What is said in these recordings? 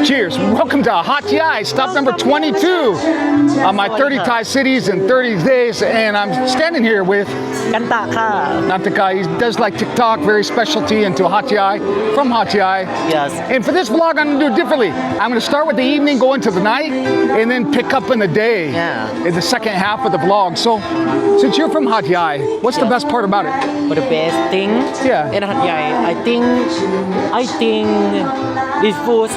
Cheers. Welcome to Hat Yai, stop number 22 on my 30 Thai cities in 30 days. And I'm standing here with Nantaka. He does like TikTok, very specialty into Hat Yai, from Hat Yai. Yes. And for this vlog, I'm going to do it differently. I'm going to start with the evening, go into the night, and then pick up in the day in the second half of the vlog. So since you're from Hat Yai, what's the best part about it? But the best thing in Hat Yai, I think this food.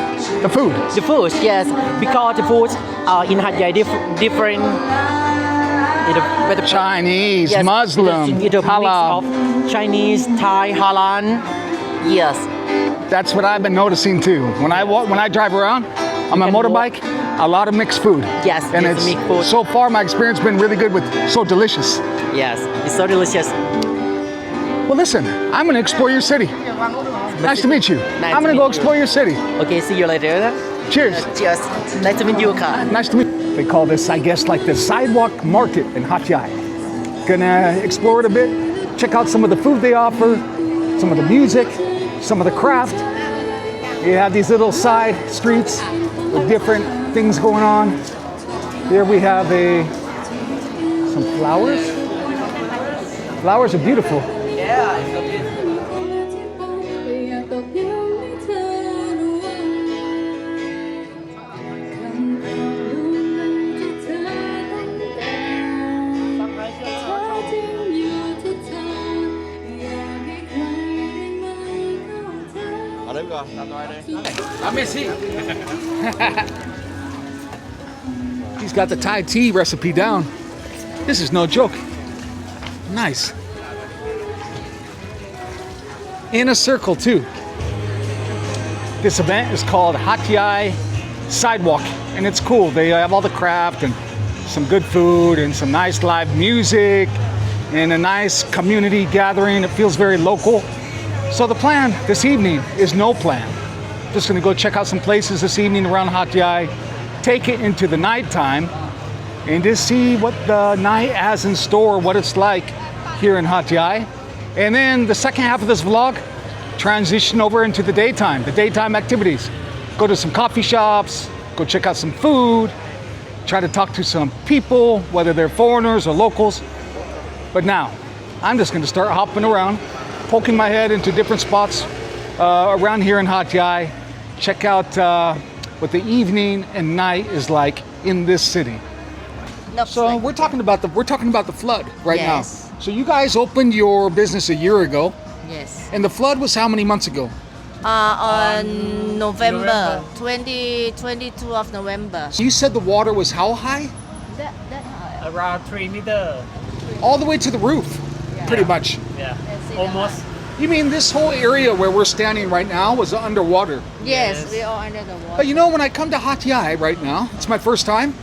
The food. The food, yes, because the food in Hat Yai different. Chinese, yes, Muslim, halal. Mix of Chinese, Thai, halal. Yes. That's what I've been noticing too. When I drive around on my motorbike, a lot of mixed food. Yes, and it's mixed food. So far my experience has been really good with so delicious. Yes, it's so delicious. Well, listen, I'm going to explore your city. Nice to meet you. I'm going to go explore your city. Okay, see you later. Cheers. Cheers. Nice to meet you, Ka. Nice to meet you. They call this, I guess, like the sidewalk market in Hat Yai. Gonna explore it a bit, check out some of the food they offer, some of the music, some of the craft. You have these little side streets with different things going on. Here we have some flowers. Flowers are beautiful. Yeah, it's so beautiful. He's got the Thai tea recipe down. This is no joke. Nice. In a circle too. This event is called Hat Yai Sidewalk, and it's cool. They have all the craft and some good food and some nice live music and a nice community gathering. It feels very local. So the plan this evening is no plan. Just gonna go check out some places this evening around Hat Yai, take it into the nighttime, and just see what the night has in store, what it's like here in Hat Yai. And then the second half of this vlog, transition over into the daytime activities. Go to some coffee shops, go check out some food, try to talk to some people, whether they're foreigners or locals. But now, I'm just gonna start hopping around, poking my head into different spots around here in Hat Yai. Check out what the evening and night is like in this city. So we're talking about the flood right now. So you guys opened your business a year ago. Yes. And the flood was how many months ago? On November 2022 of November. So you said the water was how high? That high. Around 3 meters. All the way to the roof, pretty much. Yeah, almost. You mean this whole area where we're standing right now was underwater? Yes, we are under the water. But you know, when I come to Hat Yai right now, it's my first time,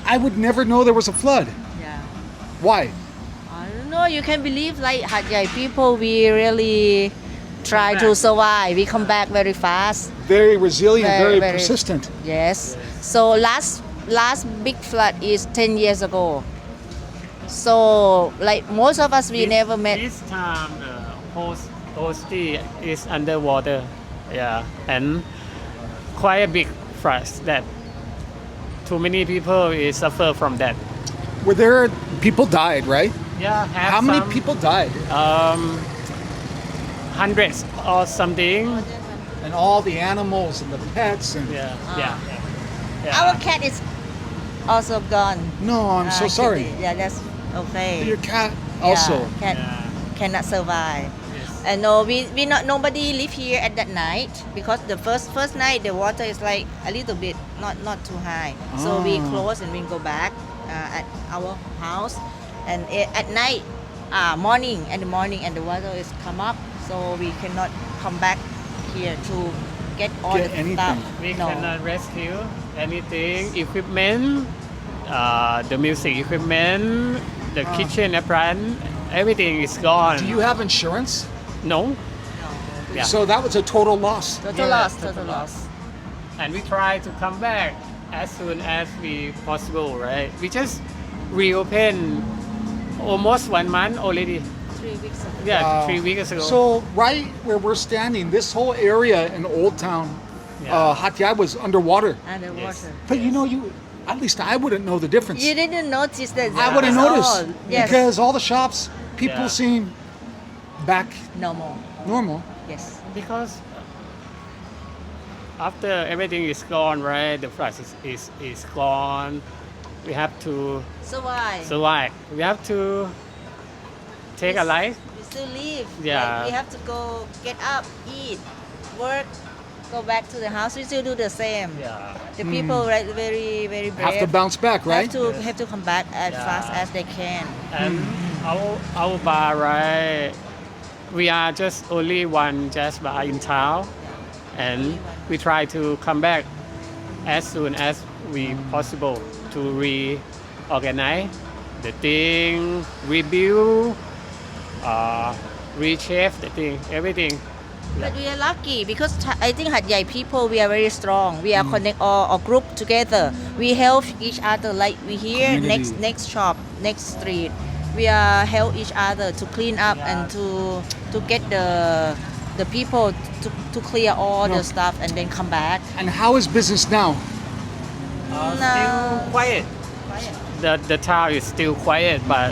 I would never know there was a flood. Yeah. Why? I don't know, you can believe like Hat Yai people, we really try to survive. We come back very fast. Very resilient, very very persistent. Yes. So last big flood is 10 years ago. So like most of us, we never met. This time the whole city is underwater, and quite a big flood that too many people suffer from that. Were there people died, right? Yeah. How many people died? Hundreds or something. And all the animals and the pets and Our cat is also gone. No, I'm so sorry. Yeah, that's okay. Your cat also. Cat cannot survive. And no, we not nobody live here at that night because the first night the water is like a little bit not too high. So we close and we go back at our house, and at night, morning and the water is come up, so we cannot come back here to get all the anything. stuff. We No. cannot rescue anything, equipment, the music equipment, the kitchen appliance, everything is gone. Do you have insurance? No. Yeah. So that was a total loss. Total loss. And we try to come back as soon as we possible, right? We just reopen almost 1 month already. 3 weeks ago. Yeah, Wow. 3 weeks ago. So right where we're standing, this whole area in Old Town Hat Yai was underwater. Underwater. Yes. But you know, at least I wouldn't know the difference. You didn't notice that. I wouldn't it's notice all- Yes. because all the shops, people Yeah. seem back no more. normal. Yes. Because after everything is gone, right? The flood is gone. We have to So why? survive. We have to take a life. We still live. Yeah. Like we have to go get up, eat, work, go back to the house. We still do the same. Yeah. The people right, very very brave. Have to bounce back, right? Have to come back as Yeah. fast as they can. And our bar, right? We are just only one jazz bar in town, and we try to come back as soon as we possible to reorganize the thing, rebuild, reshape the thing, everything. But we are lucky because I think Hat Yai people we are very strong. We are connect all group together. We help each other like we here Community. next shop, next street. We are help each other to clean up and to get the people to clear all the stuff and then come back. And how is business now? Still quiet. The town is still quiet, but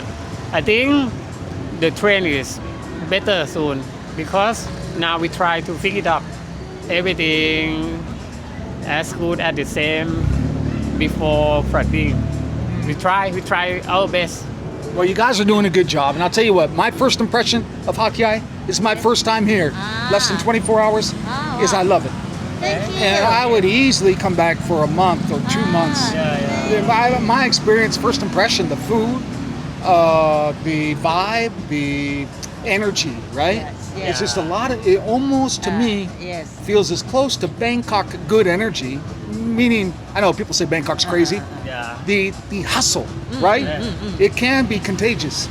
I think the trend is better soon because now we try to fix it up everything as good as the same before flooding. We try our best. Well, you guys are doing a good job. And I'll tell you what, my first impression of Hat Yai is my first time here, less than 24 hours, is I love it. Thank you. And I would easily come back for a month or 2 months. My experience, first impression, the food, the vibe, the energy, right? Yes, It's just a lot of, it almost to me Yes. feels as close to Bangkok good energy, meaning, I know people say Bangkok's crazy. Yeah. The hustle, right? It can be contagious.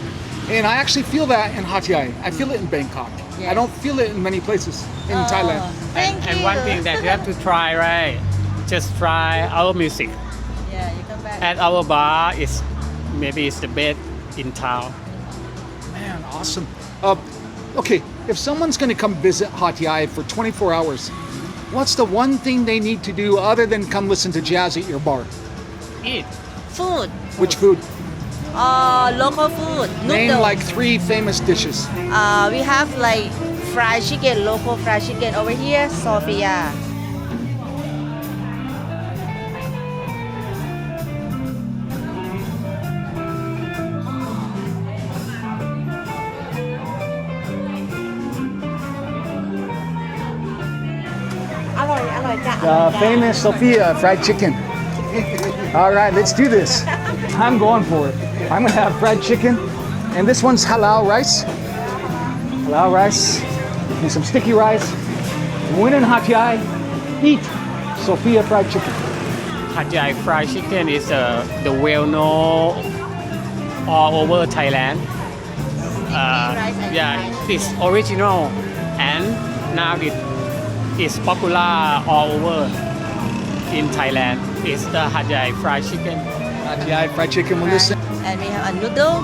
And I actually feel that in Hat Yai. I feel it in Bangkok. Yes. I don't feel it in many places in Thailand. Thank And you. one thing that you have to try, right? Just try our music. Yeah, you come back. At our bar is maybe it's the best in town. Man, awesome. Okay, if someone's going to come visit Hat Yai for 24 hours, what's the one thing they need to do other than come listen to jazz at your bar? Eat. Food. Which food? Local food. Name Noodles. like 3 famous dishes. We have like fried chicken, local fried chicken over here, Sophia. Famous Sophia fried chicken. All right, let's do this. I'm going for it. I'm gonna have fried chicken, and this one's halal rice. Halal rice and some sticky rice. When in Hat Yai, eat Sophia fried chicken. Hat Yai fried chicken is the well-known all over Thailand. Rice and Yeah, it's original and now it is popular all over in Thailand. It's the Hat Yai fried chicken. Hat Yai fried chicken. Well, listen. And we have a noodle.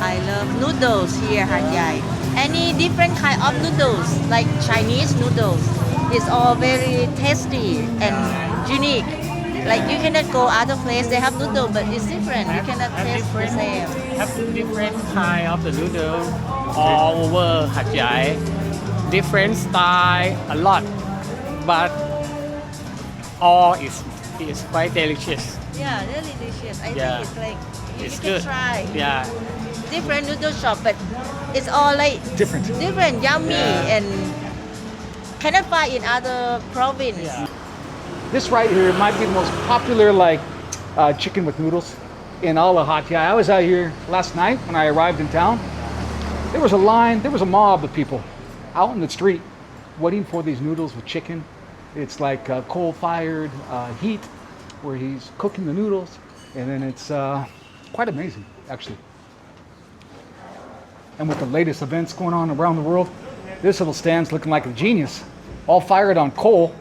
I love noodles here, Hat Yai. Any different kind of noodles, like Chinese noodles, it's all very tasty and unique. Like you cannot go other place, they have noodle, but it's different. You cannot taste the same. Have different kind of the noodle all over Hat Yai. Different style, a lot, but all is quite delicious. Yeah, really delicious. I Yeah. think it's like It's you can good. try. Yeah. Different noodle shop, but it's all like Different. yummy, Yeah. and cannot find in other province. Yeah. This right here might be the most popular like chicken with noodles in all of Hat Yai. I was out here last night when I arrived in town. There was a line, there was a mob of people out in the street waiting for these noodles with chicken. It's like coal-fired heat where he's cooking the noodles, and then it's quite amazing, actually. And with the latest events going on around the world, this little stand's looking like a genius, all fired on coal.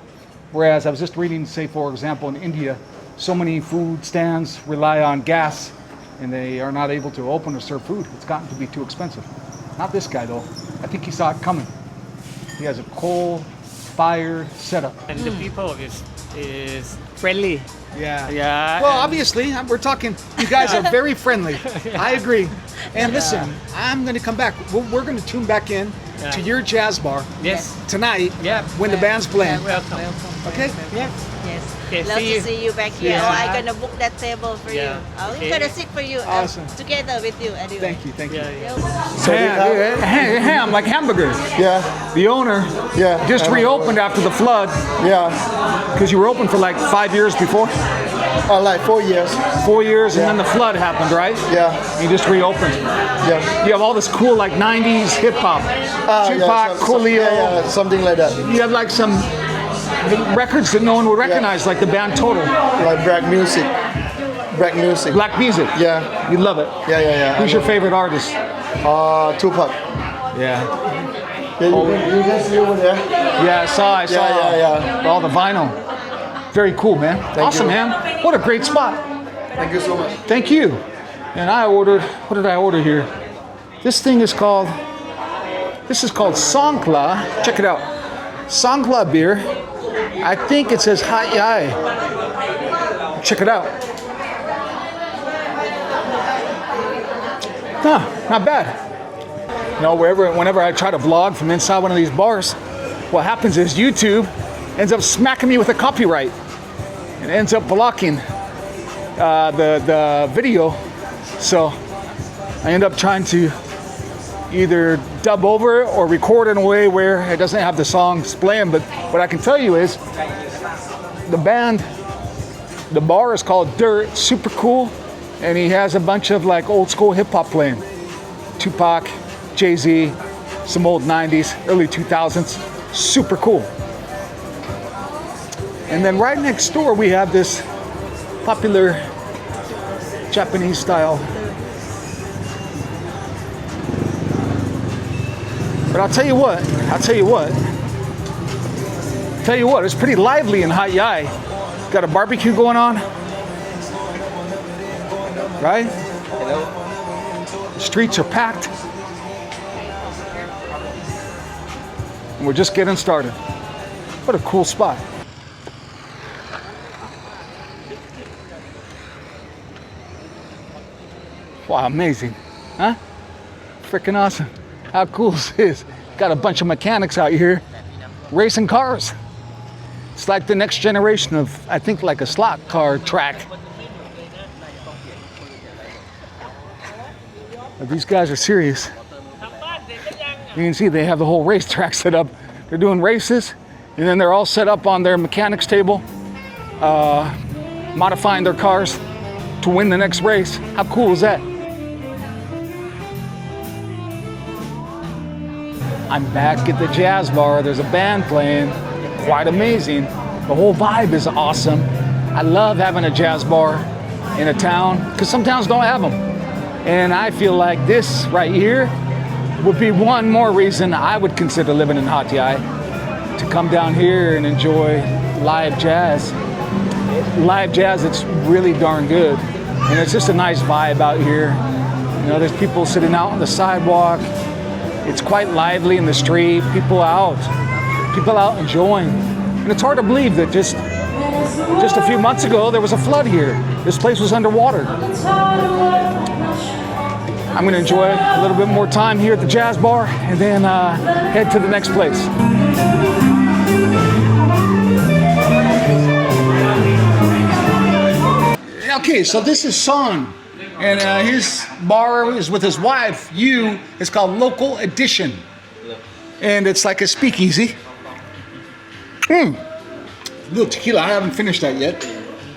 Whereas I was just reading, say, for example, in India, so many food stands rely on gas, and they are not able to open or serve food. It's gotten to be too expensive. Not this guy, though. I think he saw it coming. He has a coal fire setup. And the people is friendly. Yeah. Yeah. Well, and- obviously, we're talking. You guys are very friendly. I agree. And listen, I'm going to come back. We're going to tune back in to your jazz bar Yes. tonight Yeah. when the band's playing. Welcome. Okay. Yes. Yes. Okay, Love see to you. see you back here. Yeah. Oh, I'm gonna book that table for Yeah. you. I'm Okay. gonna sit for you Awesome. together with you anyway. Thank you. Thank you. Yeah, yeah. Ham, like hamburgers. Yeah, The owner Yeah. just reopened after the flood yeah. because you were open for like 5 years before. Like 4 years. 4 years, and then the flood happened, right? Yeah, You just reopened. yeah. You have all this cool like 90s hip hop, Tupac, Coolio. Yeah, something like that. You have like some records that no one would recognize, like the band Total, Like black music. Black music. black music. Yeah, You love it. yeah, yeah, yeah. Who's your favorite artist? Tupac. Yeah. Yeah, you can see over there. Yeah, I saw yeah. all the vinyl. Very cool, man. Awesome, you. man. What a great spot. Thank you so much. Thank you. And I ordered, what did I order here? This thing is called, Songkla. Check it out. Songkla beer. I think it says Hat Yai. Check it out. Huh, not bad. You know, whenever I try to vlog from inside one of these bars, what happens is YouTube ends up smacking me with a copyright and ends up blocking the video. So I end up trying to either dub over or record in a way where it doesn't have the songs playing. But what I can tell you is the bar is called Dirt, super cool, and he has a bunch of like old school hip hop playing. Tupac, Jay-Z, some old 90s, early 2000s, super cool. And then right next door we have this popular Japanese style. But I'll tell you what, it's pretty lively in Hat Yai. Got a barbecue going on, right? The streets are packed. And we're just getting started. What a cool spot. Wow, amazing, huh? Freaking awesome. How cool is this? Got a bunch of mechanics out here racing cars. It's like the next generation of, I think, like a slot car track. But these guys are serious. You can see they have the whole racetrack set up. They're doing races, and then they're all set up on their mechanics table, modifying their cars to win the next race. How cool is that? I'm back at the jazz bar. There's a band playing. Quite amazing. The whole vibe is awesome. I love having a jazz bar in a town because some towns don't have them. And I feel like this right here would be one more reason I would consider living in Hat Yai, to come down here and enjoy live jazz. Live jazz, it's really darn good. And it's just a nice vibe out here. You know, there's people sitting out on the sidewalk. It's quite lively in the street, people out enjoying. And it's hard to believe that just a few months ago, there was a flood here. This place was underwater. I'm gonna enjoy a little bit more time here at the jazz bar and then head to the next place. Okay, so this is Son. And his bar is with his wife. It's called Local Edition. And it's like a speakeasy. Little tequila, I haven't finished that yet.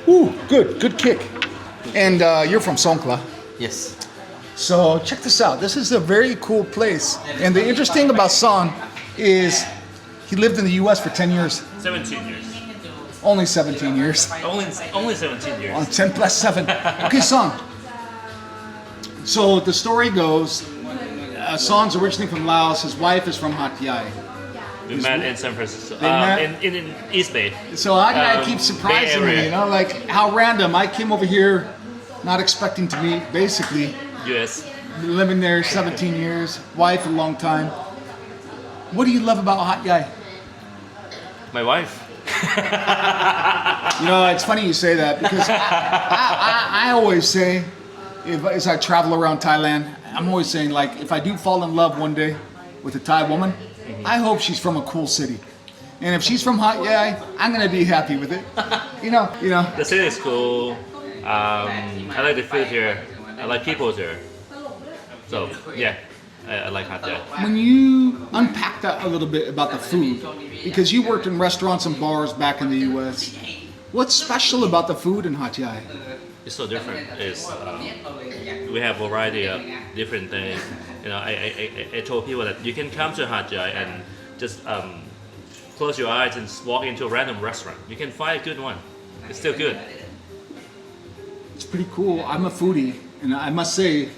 Ooh, good kick. And you're from Songkla. Yes. So check this out. This is a very cool place. And the interesting about Son is he lived in the US for 10 years. 17 years. Only 17 years. Only 17 years. On 10 plus 7. Okay, Son. So the story goes, Son's originally from Laos. His wife is from Hat Yai. We met in San Francisco. They met- In East Bay. So I keep surprising Bay me, Area. you know, like how random. I came over here not expecting to meet, basically, US. living there 17 years, wife a long time. What do you love about Hat Yai? My wife. You know, it's funny you say that because I always say, as I travel around Thailand, I'm always saying, like, if I do fall in love one day with a Thai woman, I hope she's from a cool city. And if she's from Hat Yai, I'm gonna be happy with it. You know. The city is cool. I like the food here. I like people here. So yeah, I like Hat Yai. When you unpack that a little bit about the food, because you worked in restaurants and bars back in the U.S., what's special about the food in Hat Yai? It's so different. It's we have variety of different things. You know, I told people that you can come to Hat Yai and just close your eyes and walk into a random restaurant. You can find a good one. It's still good. It's pretty cool. I'm a foodie, and I must say,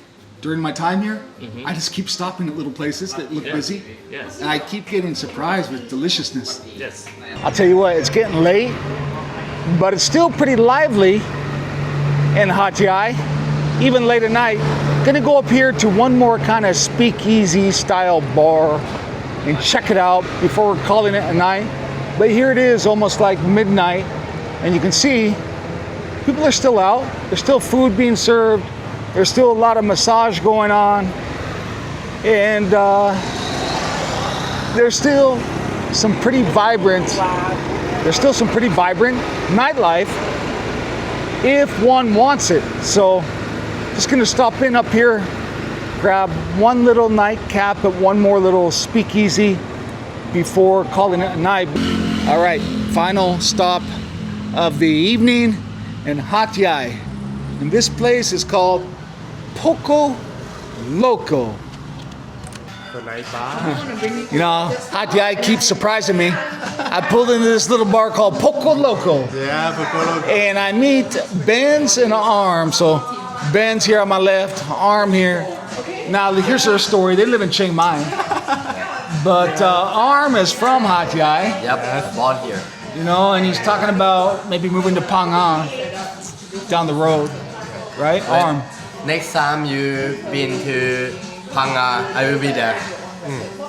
during my time here, I just keep stopping at little places that look busy, Yes. and I keep getting surprised with deliciousness. Yes. I'll tell you what, it's getting late, but it's still pretty lively in Hat Yai, even late at night. Gonna go up here to one more kind of speakeasy-style bar and check it out before we're calling it a night. But here it is, almost like midnight, and you can see people are still out. There's still food being served. There's still a lot of massage going on, and there's still some pretty vibrant. There's still some pretty vibrant nightlife if one wants it. So, just gonna stop in up here, grab one little nightcap at one more little speakeasy before calling it a night. All right, final stop of the evening in Hat Yai, and this place is called Poco Loco. You know, Hat Yai keeps surprising me. I pulled into this little bar called Poco Loco. Yeah, Poco Loco. And I meet Benz and Arm. So Ben's here on my left, Arm here. Now here's their story. They live in Chiang Mai. But Arm is from Hat Yai. Yep, born here. You know, and he's talking about maybe moving to Phang Nga down the road. Right? Arm. Next time you've been to Phang Nga, I will be there.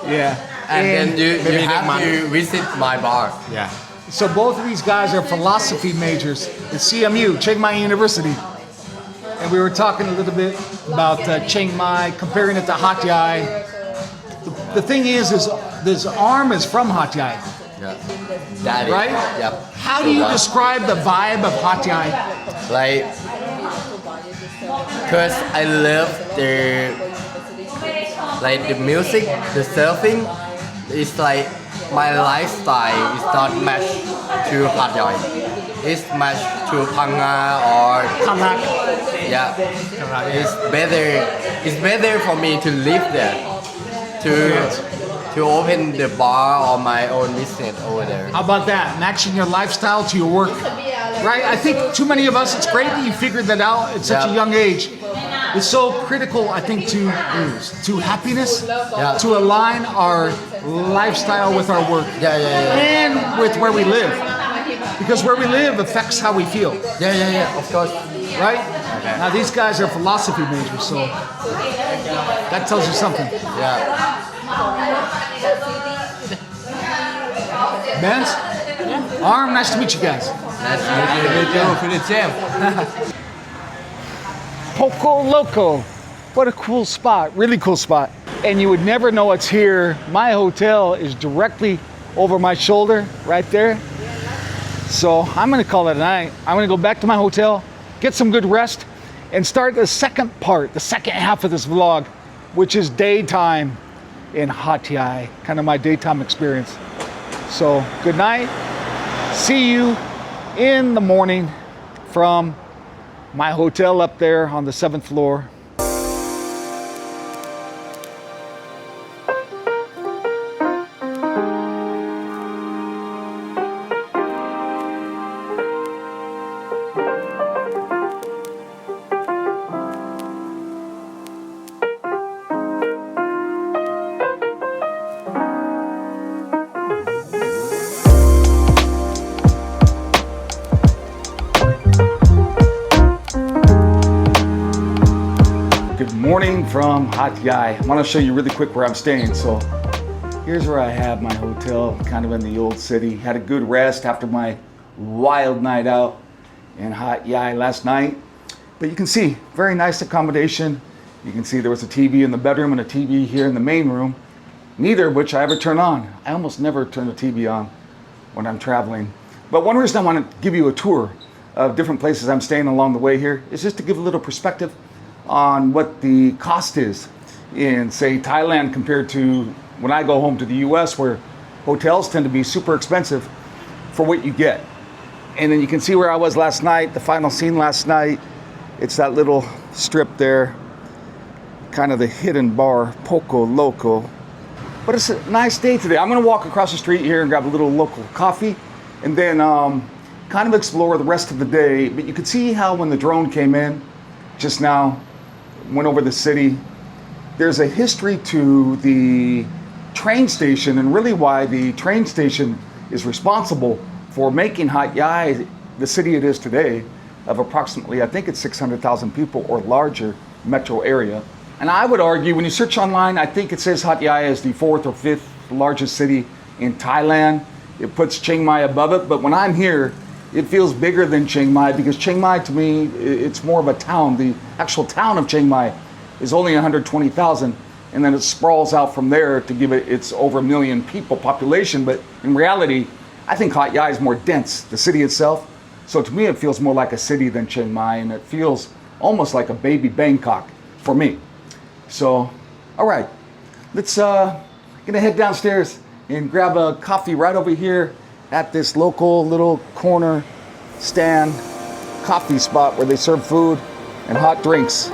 Yeah. And then you have to visit my bar. Yeah. So both of these guys are philosophy majors at CMU, Chiang Mai University. And we were talking a little bit about Chiang Mai, comparing it to Hat Yai. The thing is this Arm is from Hat Yai, Yeah. That is. right? Yep. How do you describe the vibe of Hat Yai? Like, cause I love the music, the surfing. It's like my lifestyle is not matched to Hat Yai. It's matched to Phang Nga or yeah. It's better for me to live there, to open the bar or my own business over there. How about that? Matching your lifestyle to your work. Right? I think too many of us, it's great that you figured that out at such a young age. It's so critical, I think, to happiness, to align our lifestyle with our work, and with where we live. Because where we live affects how we feel. Yeah, of course. Right? Okay. Now these guys are philosophy majors, so that tells you something. Yeah. Benz? Arm, nice to meet you guys. Nice to meet you. For the gym. Poco Loco. What a cool spot, really cool spot. And you would never know it's here. My hotel is directly over my shoulder, right there. So I'm gonna call it a night. I'm gonna go back to my hotel, get some good rest, and start the second part, the second half of this vlog, which is daytime in Hat Yai, kind of my daytime experience. So good night. See you in the morning from my hotel up there on the 7th floor. Morning from Hat Yai. I want to show you really quick where I'm staying. So Here's where I have my hotel, kind of in the old city. Had a good rest after my wild night out in Hat Yai last night. But you can see, very nice accommodation. You can see there was a TV in the bedroom and a TV here in the main room, neither of which I ever turn on. I almost never turn the TV on when I'm traveling. But one reason I want to give you a tour of different places I'm staying along the way here is just to give a little perspective on what the cost is in, say, Thailand compared to when I go home to the US, where hotels tend to be super expensive for what you get. And then you can see where I was last night, the final scene last night. It's that little strip there, kind of the hidden bar, Poco Loco. But it's a nice day today. I'm gonna walk across the street here and grab a little local coffee and then kind of explore the rest of the day. But you can see how when the drone came in just now, went over the city, there's a history to the train station and really why the train station is responsible for making Hat Yai the city it is today of approximately, I think it's 600,000 people or larger metro area. And I would argue when you search online, I think it says Hat Yai is the 4th or 5th largest city in Thailand. It puts Chiang Mai above it, but when I'm here, it feels bigger than Chiang Mai because Chiang Mai to me, it's more of a town. The actual town of Chiang Mai is only 120,000 and then it sprawls out from there to give it its over 1 million people population. But in reality, I think Hat Yai is more dense, the city itself. So to me, it feels more like a city than Chiang Mai, and it feels almost like a baby Bangkok for me. So, all right, let's gonna head downstairs and grab a coffee right over here at this local little corner stand coffee spot where they serve food and hot drinks.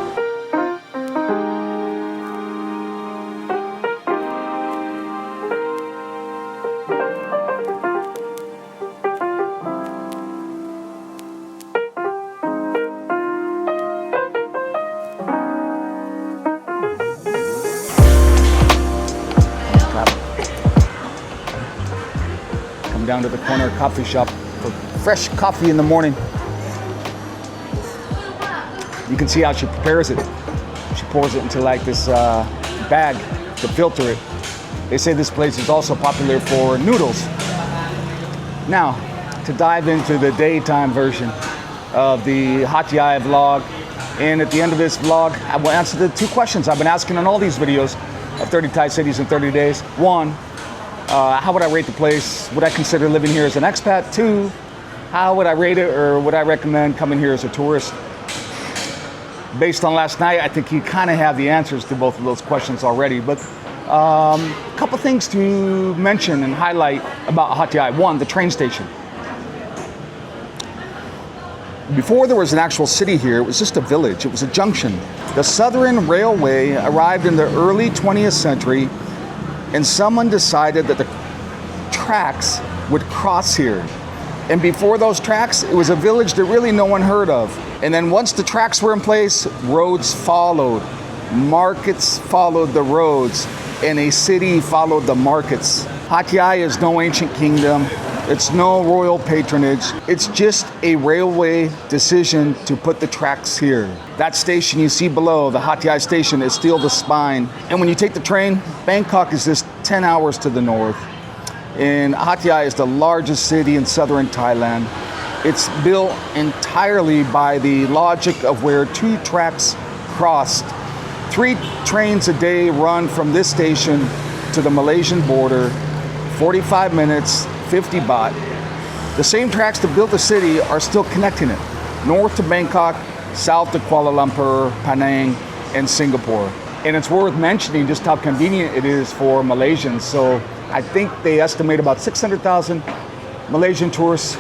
Down to the corner coffee shop for fresh coffee in the morning. You can see how she prepares it. She pours it into like this bag to filter it. They say this place is also popular for noodles. Now, to dive into the daytime version of the Hat Yai vlog, and at the end of this vlog, I will answer the 2 questions I've been asking in all these videos of 30 Thai cities in 30 days. 1, how would I rate the place? Would I consider living here as an expat? 2, how would I rate it or would I recommend coming here as a tourist? Based on last night, I think you kind of have the answers to both of those questions already, but a couple things to mention and highlight about Hat Yai. 1, the train station. Before there was an actual city here, it was just a village. It was a junction. The Southern Railway arrived in the early 20th century and someone decided that the tracks would cross here. And before those tracks, it was a village that really no one heard of. And then once the tracks were in place, roads followed. Markets followed the roads, and a city followed the markets. Hat Yai is no ancient kingdom. It's no royal patronage. It's just a railway decision to put the tracks here. That station you see below, the Hat Yai station, is still the spine. And when you take the train, Bangkok is just 10 hours to the north. And Hat Yai is the largest city in southern Thailand. It's built entirely by the logic of where 2 tracks crossed. 3 trains a day run from this station to the Malaysian border, 45 minutes, 50 baht. The same tracks that built the city are still connecting it. North to Bangkok, south to Kuala Lumpur, Penang, and Singapore. And it's worth mentioning just how convenient it is for Malaysians. So I think they estimate about 600,000 Malaysian tourists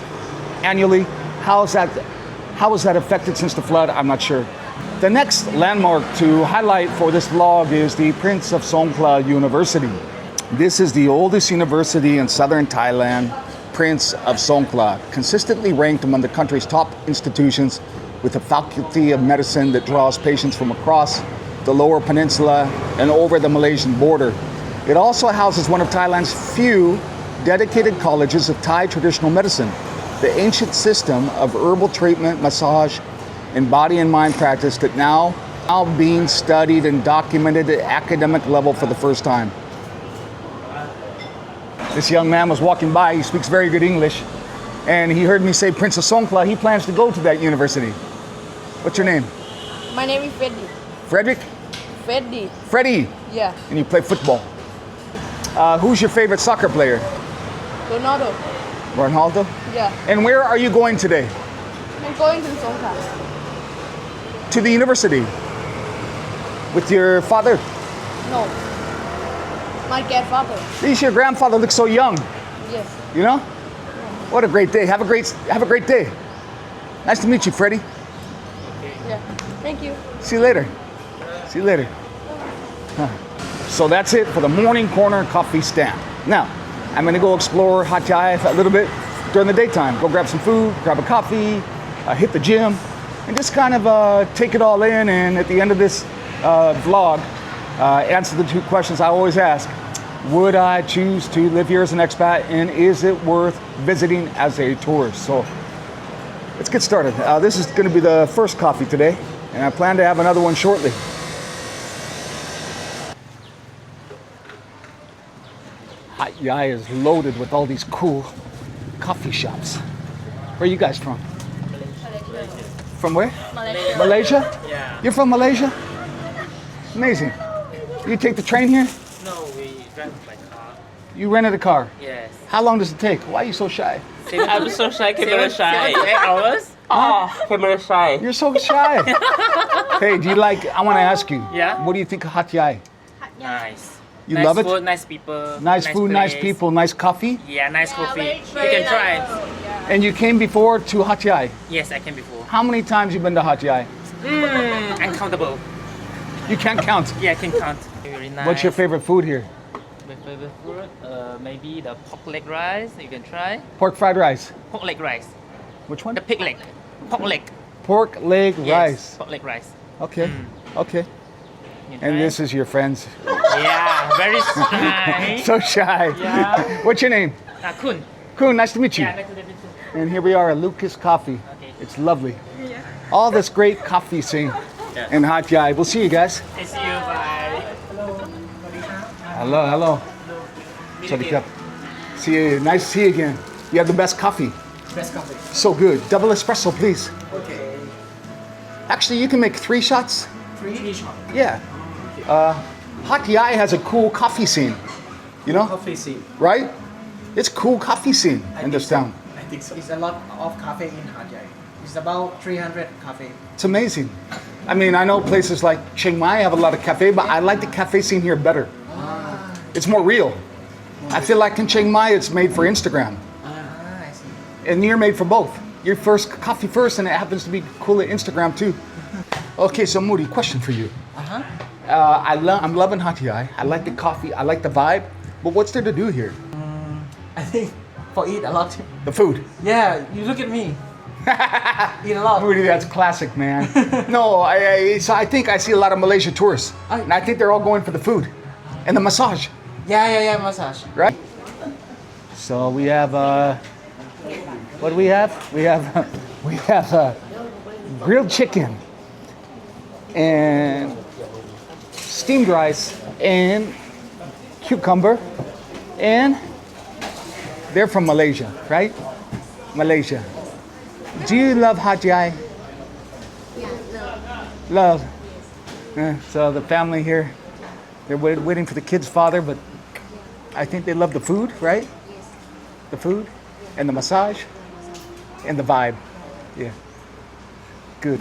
annually. How is that affected since the flood? I'm not sure. The next landmark to highlight for this vlog is the Prince of Songkhla University. This is the oldest university in southern Thailand, Prince of Songkhla, consistently ranked among the country's top institutions with a faculty of medicine that draws patients from across the lower peninsula and over the Malaysian border. It also houses one of Thailand's few dedicated colleges of Thai traditional medicine, the ancient system of herbal treatment, massage, and body and mind practice that now being studied and documented at academic level for the first time. This young man was walking by. He speaks very good English. And he heard me say Prince of Songkhla. He plans to go to that university. What's your name? My name is Freddy. Frederick? Freddy. Freddie. Yeah. And you play football. Who's your favorite soccer player? Ronaldo. Ronaldo? Yeah. And where are you going today? I'm going to Songkla. To the university? With your father? No. My grandfather. Your grandfather looks so young. Yes. You know? What a great day. Have a great day. Nice to meet you, Freddie. Yeah. Thank you. See you later. See you later. Huh. So that's it for the Morning Corner coffee stand. Now, I'm gonna go explore Hat Yai a little bit during the daytime. Go grab some food, grab a coffee, hit the gym, and just kind of take it all in. And at the end of this vlog, answer the two questions I always ask. Would I choose to live here as an expat, and is it worth visiting as a tourist? So let's get started. This is going to be the first coffee today, and I plan to have another one shortly. Hat Yai is loaded with all these cool coffee shops. Where are you guys from? Malaysia. From where? Malaysia. Malaysia? Yeah. You're from Malaysia? Amazing. You take the train here? No, we rent by car. You rented a car? Yes. How long does it take? Why are you so shy? I'm so shy, camera shy. 8 hours? Oh, camera shy. You're so shy. Hey, do you like, I want to ask you. Yeah? What do you think of Hat Yai? Nice. You nice love it? Food, nice people. Nice food, nice place. people, nice coffee? Yeah, nice coffee. You can try. And you came before to Hat Yai? Yes, I came before. How many times you been to Hat Yai? Uncountable. You can't count. Yeah, I can count. Very nice. What's your favorite food here? My favorite food? Maybe the pork leg rice. You can try. Pork fried rice. Pork leg rice. Which one? The pig leg. Pork leg. Pork leg Yes, rice. pork leg rice. Okay, okay. You can And try. this is your friends. Yeah, very shy. So shy. Yeah. What's your name? Kun. Kun, nice to meet you. Yeah, nice to meet you. And here we are at Lucas Coffee. Okay. It's lovely. All this great coffee scene in Hat Yai. We'll see you guys. I see you. Bye. Hello, hello. Sawadee. See you. Nice to see you again. You have the best coffee. Best coffee. So good. Double espresso, please. Okay. Actually, you can make 3 shots. 3 shots. Yeah. Hat Yai has a cool coffee scene. You know? Coffee scene. Right? It's a cool coffee scene in this town. I think so. It's a lot of cafe in Hat Yai. It's about 300 cafe. It's amazing. I mean, I know places like Chiang Mai have a lot of cafe, but I like the cafe scene here better. It's more real. I feel like in Chiang Mai, it's made for Instagram. I see. And you're made for both. You're first coffee first, and it happens to be cool at Instagram too. Okay, so Moody, question for you. I'm loving Hat Yai. I like the coffee. I like the vibe. But what's there to do here? I think for eat a lot. The food. Yeah, you look at me. Eat a lot. Moody, that's classic, man. No, so I think I see a lot of Malaysia tourists, and I think they're all going for the food and the massage, Yeah, massage. right? So we have what do we have? We have grilled chicken and steamed rice and cucumber, and they're from Malaysia, right? Malaysia. Do you love Hat Yai? Yeah, Love. So the family here, they're waiting for the kid's father, but I think they love the food, right? Yes. The food and the massage and the vibe. Yeah. Good.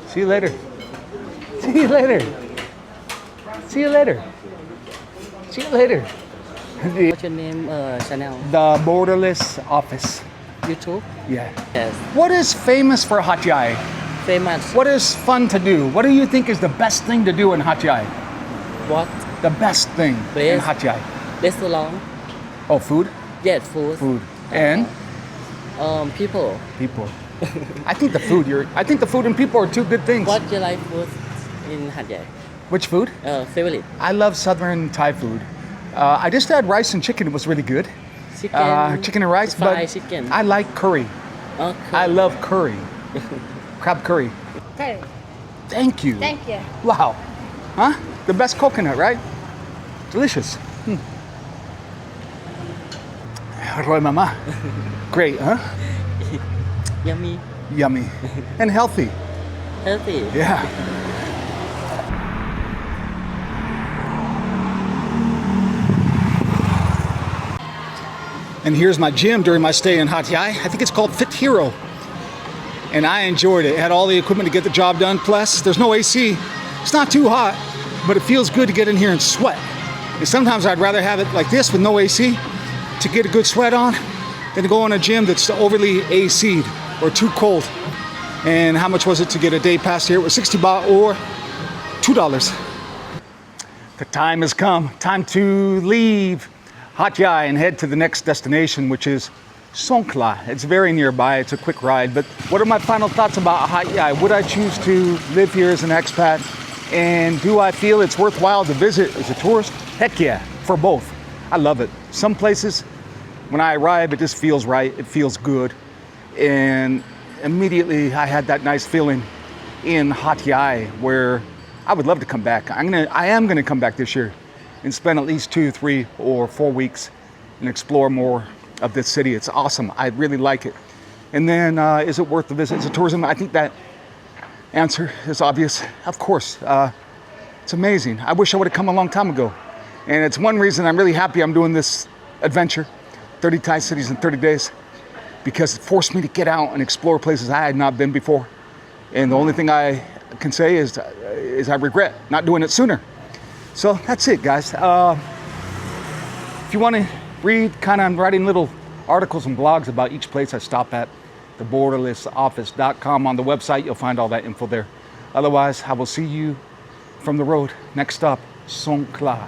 See you later. See you later. See you later. See you later. What's your name, Chanel? The borderless office. YouTube? Yeah. Yes. What is famous for Hat Yai? Famous. What is fun to do? What do you think is the best thing to do in Hat Yai? What? The best thing in Best? Hat Yai? Restaurant? Oh, food? Yes, food. Food. And People. people. I think the food and people are two good things. What you like food in Hat Yai? Which food? Favorite. I love southern Thai food. I just had rice and chicken. It was really good. Chicken. Chicken and rice, but Fried chicken. I like curry. Okay. I love curry. Crab curry. Okay. Thank you. Thank you. Wow. Huh? The best coconut, right? Delicious. Roy Mama. Great, huh? Yummy. Yummy. And healthy. Healthy. Yeah. And here's my gym during my stay in Hat Yai. I think it's called Fit Hero. And I enjoyed it. It had all the equipment to get the job done. Plus, there's no AC. It's not too hot, but it feels good to get in here and sweat. And sometimes I'd rather have it like this with no AC to get a good sweat on than to go in a gym that's overly AC'd or too cold. And how much was it to get a day pass here? It was 60 baht or $2. The time has come. Time to leave Hat Yai and head to the next destination, which is Songkhla. It's very nearby. It's a quick ride. But what are my final thoughts about Hat Yai? Would I choose to live here as an expat? And do I feel it's worthwhile to visit as a tourist? Heck yeah, for both. I love it. Some places, when I arrive, it just feels right. It feels good. And immediately I had that nice feeling in Hat Yai where I would love to come back. I am gonna come back this year and spend at least 2, 3, or 4 weeks and explore more of this city. It's awesome. I really like it. And then, is it worth the visit as a tourism? I think that answer is obvious. Of course, it's amazing. I wish I would have come a long time ago. And it's one reason I'm really happy I'm doing this adventure, 30 Thai cities in 30 days, because it forced me to get out and explore places I had not been before. And the only thing I can say is I regret not doing it sooner. So that's it, guys. If you want to read, I'm writing little articles and blogs about each place I stop at, theborderlessoffice.com. On the website, you'll find all that info there. Otherwise, I will see you from the road. Next stop, Songkhla.